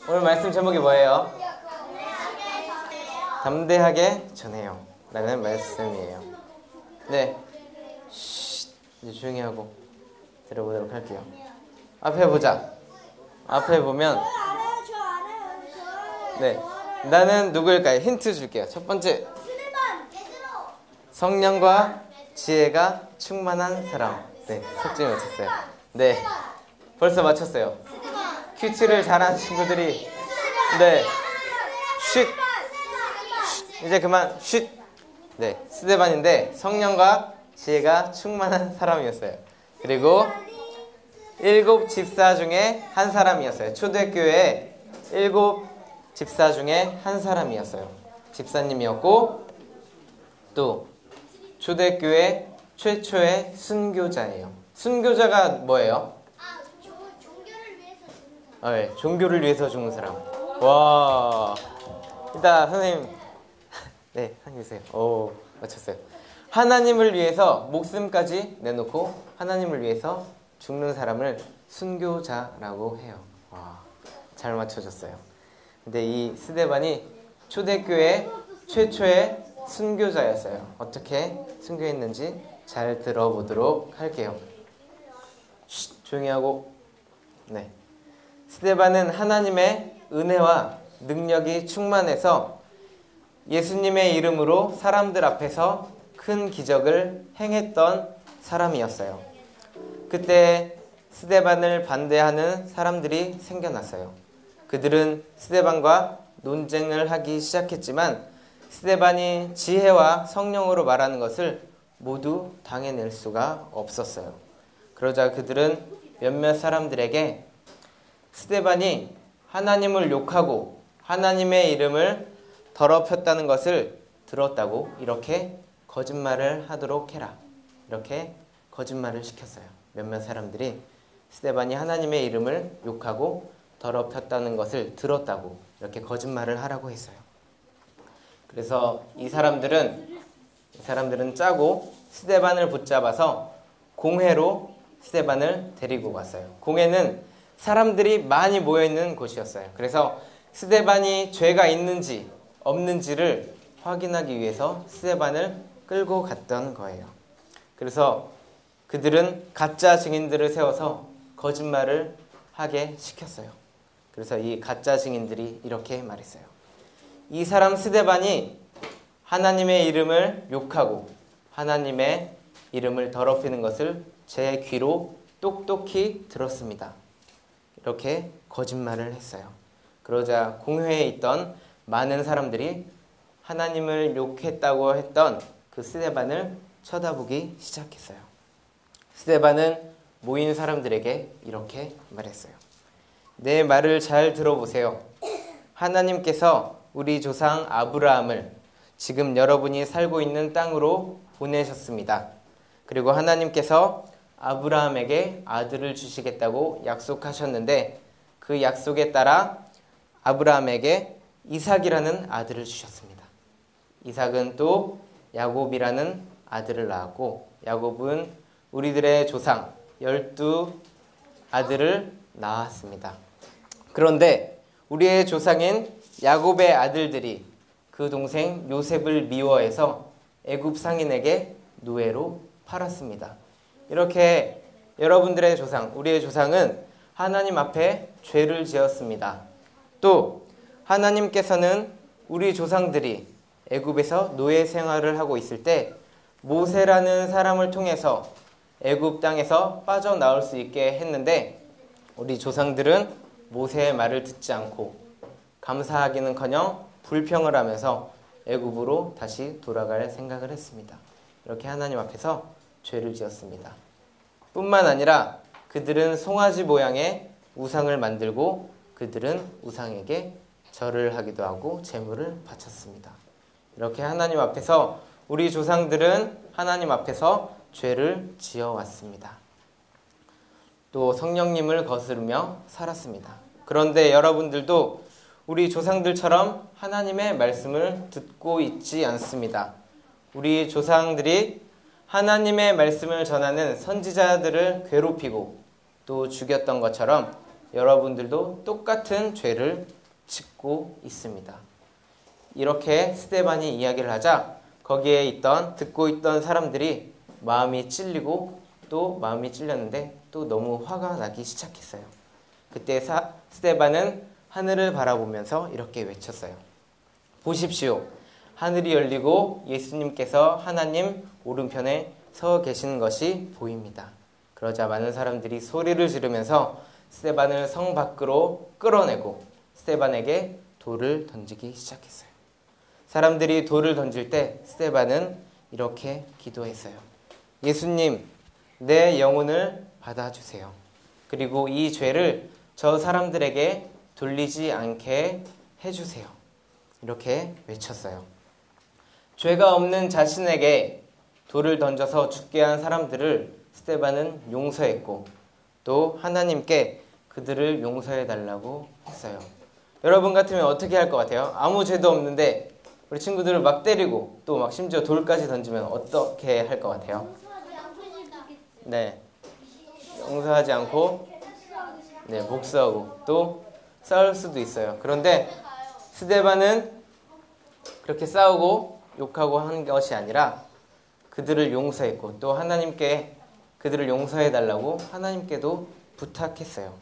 오늘 말씀 제목이 뭐예요? 담대하게 전해요 라는 말씀이에요. 네, 이제 조용히 하고 들어보도록 할게요. 앞에 보자. 앞에 보면 네, 나는 누구일까요? 힌트 줄게요. 첫 번째, 성령과 지혜가 충만한 사람. 네, 석진이 맞췄어요. 네, 벌써 맞췄어요. 퀴즈를 잘하는 친구들이. 네, 쉿. 이제 그만 쉿. 네, 스데반인데 성령과 지혜가 충만한 사람이었어요. 그리고 7 집사 중에 한 사람이었어요. 초대교회 7 집사 중에 한 사람이었어요. 집사님이었고 또 초대교회 최초의 순교자예요. 순교자가 뭐예요? 네, 종교를 위해서 죽는 사람. 와, 일단 선생님, 네, 한주세요. 오, 맞췄어요. 하나님을 위해서 목숨까지 내놓고 하나님을 위해서 죽는 사람을 순교자라고 해요. 와, 잘 맞춰줬어요. 근데 이 스데반이 초대교회 최초의 순교자였어요. 어떻게 순교했는지 잘 들어보도록 할게요. 조용히 하고. 네, 스데반은 하나님의 은혜와 능력이 충만해서 예수님의 이름으로 사람들 앞에서 큰 기적을 행했던 사람이었어요. 그때 스데반을 반대하는 사람들이 생겨났어요. 그들은 스데반과 논쟁을 하기 시작했지만 스데반이 지혜와 성령으로 말하는 것을 모두 당해낼 수가 없었어요. 그러자 그들은 몇몇 사람들에게 스데반이 하나님을 욕하고 하나님의 이름을 더럽혔다는 것을 들었다고 이렇게 거짓말을 하도록 해라. 이렇게 거짓말을 시켰어요. 몇몇 사람들이 스데반이 하나님의 이름을 욕하고 더럽혔다는 것을 들었다고 이렇게 거짓말을 하라고 했어요. 그래서 이 사람들은 짜고 스데반을 붙잡아서 공회로 스데반을 데리고 갔어요. 공회는 사람들이 많이 모여있는 곳이었어요. 그래서 스데반이 죄가 있는지 없는지를 확인하기 위해서 스데반을 끌고 갔던 거예요. 그래서 그들은 가짜 증인들을 세워서 거짓말을 하게 시켰어요. 그래서 이 가짜 증인들이 이렇게 말했어요. 이 사람 스데반이 하나님의 이름을 욕하고 하나님의 이름을 더럽히는 것을 제 귀로 똑똑히 들었습니다. 이렇게 거짓말을 했어요. 그러자 공회에 있던 많은 사람들이 하나님을 욕했다고 했던 그 스데반을 쳐다보기 시작했어요. 스데반은 모인 사람들에게 이렇게 말했어요. 내 말을 잘 들어보세요. 하나님께서 우리 조상 아브라함을 지금 여러분이 살고 있는 땅으로 보내셨습니다. 그리고 하나님께서 아브라함에게 아들을 주시겠다고 약속하셨는데 그 약속에 따라 아브라함에게 이삭이라는 아들을 주셨습니다. 이삭은 또 야곱이라는 아들을 낳았고 야곱은 우리들의 조상 12 아들을 낳았습니다. 그런데 우리의 조상인 야곱의 아들들이 그 동생 요셉을 미워해서 애굽 상인에게 노예로 팔았습니다. 이렇게 여러분들의 조상, 우리의 조상은 하나님 앞에 죄를 지었습니다. 또 하나님께서는 우리 조상들이 애굽에서 노예 생활을 하고 있을 때 모세라는 사람을 통해서 애굽 땅에서 빠져나올 수 있게 했는데 우리 조상들은 모세의 말을 듣지 않고 감사하기는커녕 불평을 하면서 애굽으로 다시 돌아갈 생각을 했습니다. 이렇게 하나님 앞에서 죄를 지었습니다. 뿐만 아니라 그들은 송아지 모양의 우상을 만들고 그들은 우상에게 절을 하기도 하고 제물을 바쳤습니다. 이렇게 하나님 앞에서 우리 조상들은 하나님 앞에서 죄를 지어왔습니다. 또 성령님을 거스르며 살았습니다. 그런데 여러분들도 우리 조상들처럼 하나님의 말씀을 듣고 있지 않습니다. 우리 조상들이 하나님의 말씀을 전하는 선지자들을 괴롭히고 또 죽였던 것처럼 여러분들도 똑같은 죄를 짓고 있습니다. 이렇게 스데반이 이야기를 하자 거기에 듣고 있던 사람들이 마음이 찔리고 또 마음이 찔렸는데 또 너무 화가 나기 시작했어요. 그때 스데반은 하늘을 바라보면서 이렇게 외쳤어요. 보십시오. 하늘이 열리고 예수님께서 하나님 오른편에 서 계시는 것이 보입니다. 그러자 많은 사람들이 소리를 지르면서 스데반을 성 밖으로 끌어내고 스데반에게 돌을 던지기 시작했어요. 사람들이 돌을 던질 때 스데반은 이렇게 기도했어요. 예수님, 내 영혼을 받아주세요. 그리고 이 죄를 저 사람들에게 돌리지 않게 해주세요. 이렇게 외쳤어요. 죄가 없는 자신에게 돌을 던져서 죽게 한 사람들을 스데반은 용서했고 또 하나님께 그들을 용서해달라고 했어요. 여러분 같으면 어떻게 할 것 같아요? 아무 죄도 없는데 우리 친구들을 막 때리고 또 막 심지어 돌까지 던지면 어떻게 할 것 같아요? 네, 용서하지 않고 복수하고 또 싸울 수도 있어요. 그런데 스데반은 그렇게 싸우고 욕하고 한 것이 아니라 그들을 용서했고 또 하나님께 그들을 용서해달라고 하나님께도 부탁했어요.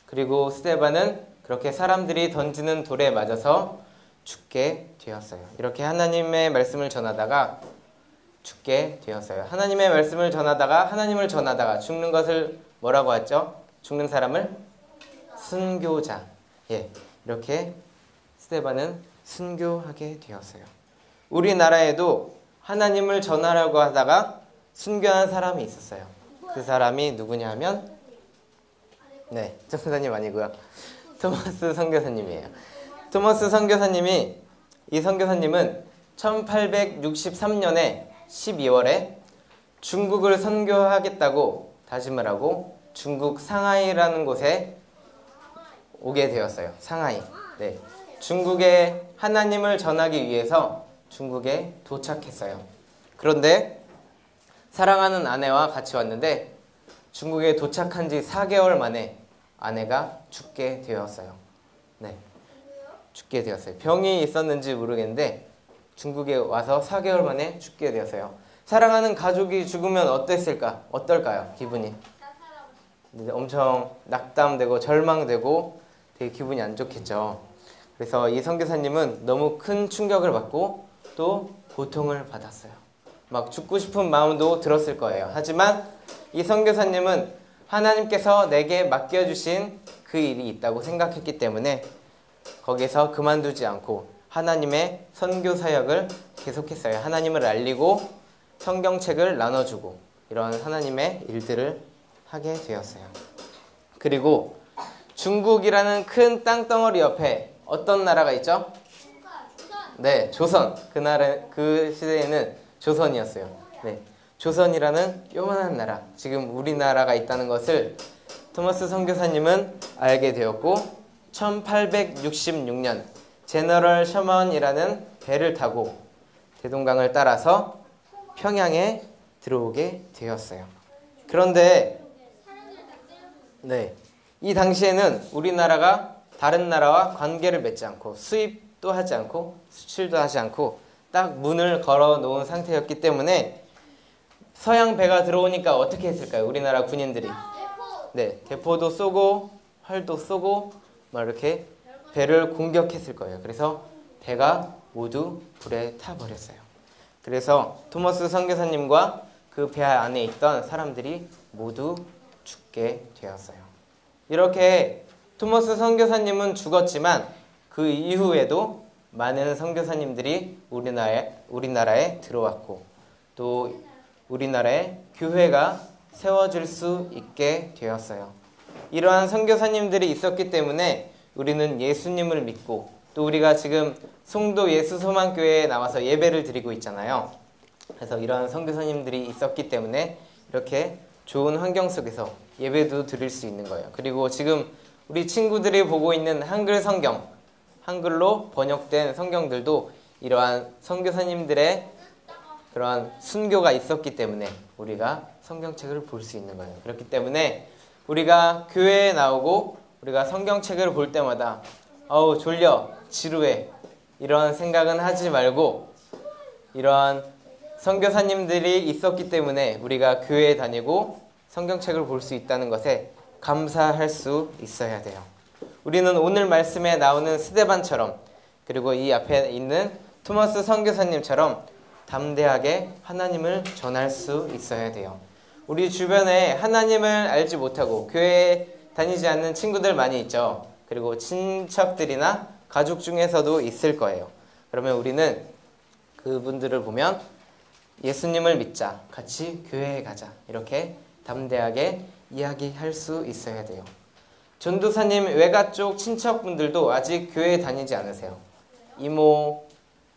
그리고 스데반은 그렇게 사람들이 던지는 돌에 맞아서 죽게 되었어요. 이렇게 하나님의 말씀을 전하다가 죽게 되었어요. 하나님의 말씀을 전하다가 하나님을 전하다가 죽는 것을 뭐라고 하죠? 죽는 사람을 순교자. 이렇게 스데반은 순교하게 되었어요. 우리나라에도 하나님을 전하려고 하다가 순교한 사람이 있었어요. 그 사람이 누구냐 하면 전사님 아니고요. 토마스 선교사님이에요. 토마스 선교사님이 이 선교사님은 1863년에 12월에 중국을 선교하겠다고 다짐을 하고 중국 상하이라는 곳에 오게 되었어요. 상하이. 중국에 하나님을 전하기 위해서 중국에 도착했어요. 그런데 사랑하는 아내와 같이 왔는데 중국에 도착한 지 4개월 만에 아내가 죽게 되었어요. 죽게 되었어요. 병이 있었는지 모르겠는데 중국에 와서 4개월 만에 죽게 되었어요. 사랑하는 가족이 죽으면 어떨까요? 기분이 엄청 낙담되고 절망되고 되게 기분이 안 좋겠죠. 그래서 이 선교사님은 너무 큰 충격을 받고 또 고통을 받았어요. 막 죽고 싶은 마음도 들었을 거예요. 하지만 이 선교사님은 하나님께서 내게 맡겨주신 그 일이 있다고 생각했기 때문에 거기서 그만두지 않고 하나님의 선교 사역을 계속했어요. 하나님을 알리고 성경책을 나눠주고 이런 하나님의 일들을 하게 되었어요. 그리고 중국이라는 큰 땅덩어리 옆에 어떤 나라가 있죠? 조선. 그 시대에는 조선이었어요. 조선이라는 요만한 나라, 지금 우리나라가 있다는 것을 토마스 선교사님은 알게 되었고 1866년 제너럴 셔먼이라는 배를 타고 대동강을 따라서 평양에 들어오게 되었어요. 그런데 이 당시에는 우리나라가 다른 나라와 관계를 맺지 않고 수입도 하지 않고 수출도 하지 않고 딱 문을 걸어 놓은 상태였기 때문에 서양 배가 들어오니까 어떻게 했을까요? 우리나라 군인들이 대포도 쏘고 활도 쏘고 막 이렇게 배를 공격했을 거예요. 그래서 배가 모두 불에 타버렸어요. 그래서 토마스 선교사님과 그 배 안에 있던 사람들이 모두 죽게 되었어요. 이렇게 토마스 선교사님은 죽었지만 그 이후에도 많은 선교사님들이 우리나라에 들어왔고 또 우리나라에 교회가 세워질 수 있게 되었어요. 이러한 선교사님들이 있었기 때문에 우리는 예수님을 믿고 또 우리가 지금 송도 예수소망교회에 나와서 예배를 드리고 있잖아요. 그래서 이러한 선교사님들이 있었기 때문에 이렇게 좋은 환경 속에서 예배도 드릴 수 있는 거예요. 그리고 지금 우리 친구들이 보고 있는 한글 성경, 한글로 번역된 성경들도 이러한 선교사님들의 그러한 순교가 있었기 때문에 우리가 성경책을 볼 수 있는 거예요. 그렇기 때문에 우리가 교회에 나오고 우리가 성경책을 볼 때마다 어우 졸려, 지루해 이런 생각은 하지 말고 이러한 선교사님들이 있었기 때문에 우리가 교회에 다니고 성경책을 볼 수 있다는 것에 감사할 수 있어야 돼요. 우리는 오늘 말씀에 나오는 스데반처럼 그리고 이 앞에 있는 토마스 선교사님처럼 담대하게 하나님을 전할 수 있어야 돼요. 우리 주변에 하나님을 알지 못하고 교회에 다니지 않는 친구들 많이 있죠. 그리고 친척들이나 가족 중에서도 있을 거예요. 그러면 우리는 그분들을 보면 예수님을 믿자, 같이 교회에 가자 이렇게 담대하게 이야기할 수 있어야 돼요. 전도사님 외가 쪽 친척분들도 아직 교회에 다니지 않으세요. 이모,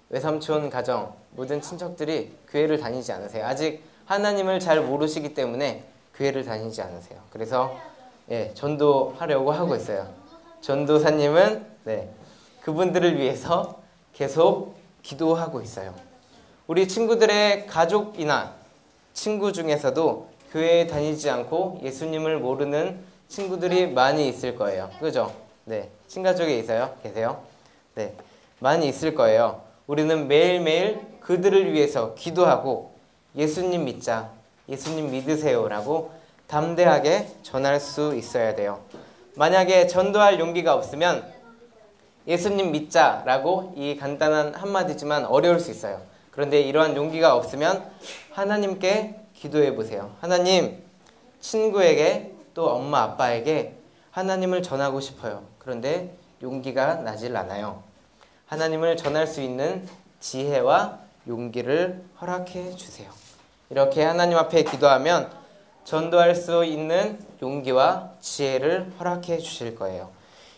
외삼촌 가정 모든 친척들이 교회를 다니지 않으세요. 아직 하나님을 잘 모르시기 때문에 교회를 다니지 않으세요. 그래서 전도하려고 하고 있어요. 전도사님은 그분들을 위해서 계속 기도하고 있어요. 우리 친구들의 가족이나 친구 중에서도 교회에 다니지 않고 예수님을 모르는 친구들이 많이 있을 거예요. 그죠? 네. 친가족에 계세요? 네. 많이 있을 거예요. 우리는 매일매일 그들을 위해서 기도하고 예수님 믿자, 예수님 믿으세요라고 담대하게 전할 수 있어야 돼요. 만약에 전도할 용기가 없으면 예수님 믿자라고 이 간단한 한마디지만 어려울 수 있어요. 그런데 이러한 용기가 없으면 하나님께 기도해 보세요. 하나님, 친구에게 또 엄마 아빠에게 하나님을 전하고 싶어요. 그런데 용기가 나질 않아요. 하나님을 전할 수 있는 지혜와 용기를 허락해 주세요. 이렇게 하나님 앞에 기도하면 전도할 수 있는 용기와 지혜를 허락해 주실 거예요.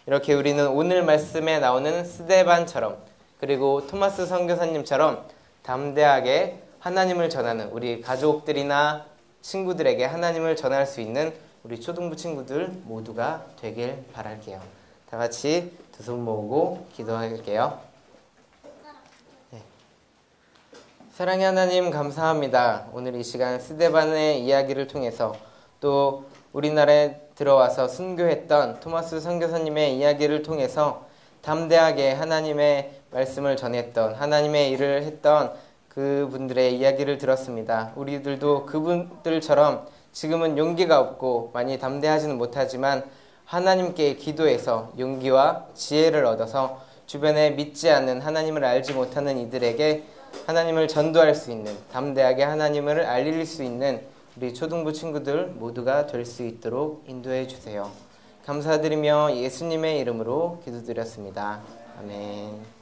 이렇게 우리는 오늘 말씀에 나오는 스데반처럼 그리고 토마스 선교사님처럼 담대하게 하나님을 전하는 우리 가족들이나 친구들에게 하나님을 전할 수 있는 우리 초등부 친구들 모두가 되길 바랄게요. 다 같이 두 손 모으고 기도할게요. 사랑의 하나님 감사합니다. 오늘 이 시간 스데반의 이야기를 통해서 또 우리나라에 들어와서 순교했던 토마스 선교사님의 이야기를 통해서 담대하게 하나님의 말씀을 전했던 하나님의 일을 했던 그분들의 이야기를 들었습니다. 우리들도 그분들처럼 지금은 용기가 없고 많이 담대하지는 못하지만 하나님께 기도해서 용기와 지혜를 얻어서 주변에 믿지 않는 하나님을 알지 못하는 이들에게 하나님을 전도할 수 있는 담대하게 하나님을 알릴 수 있는 우리 초등부 친구들 모두가 될 수 있도록 인도해 주세요. 감사드리며 예수님의 이름으로 기도드렸습니다. 아멘.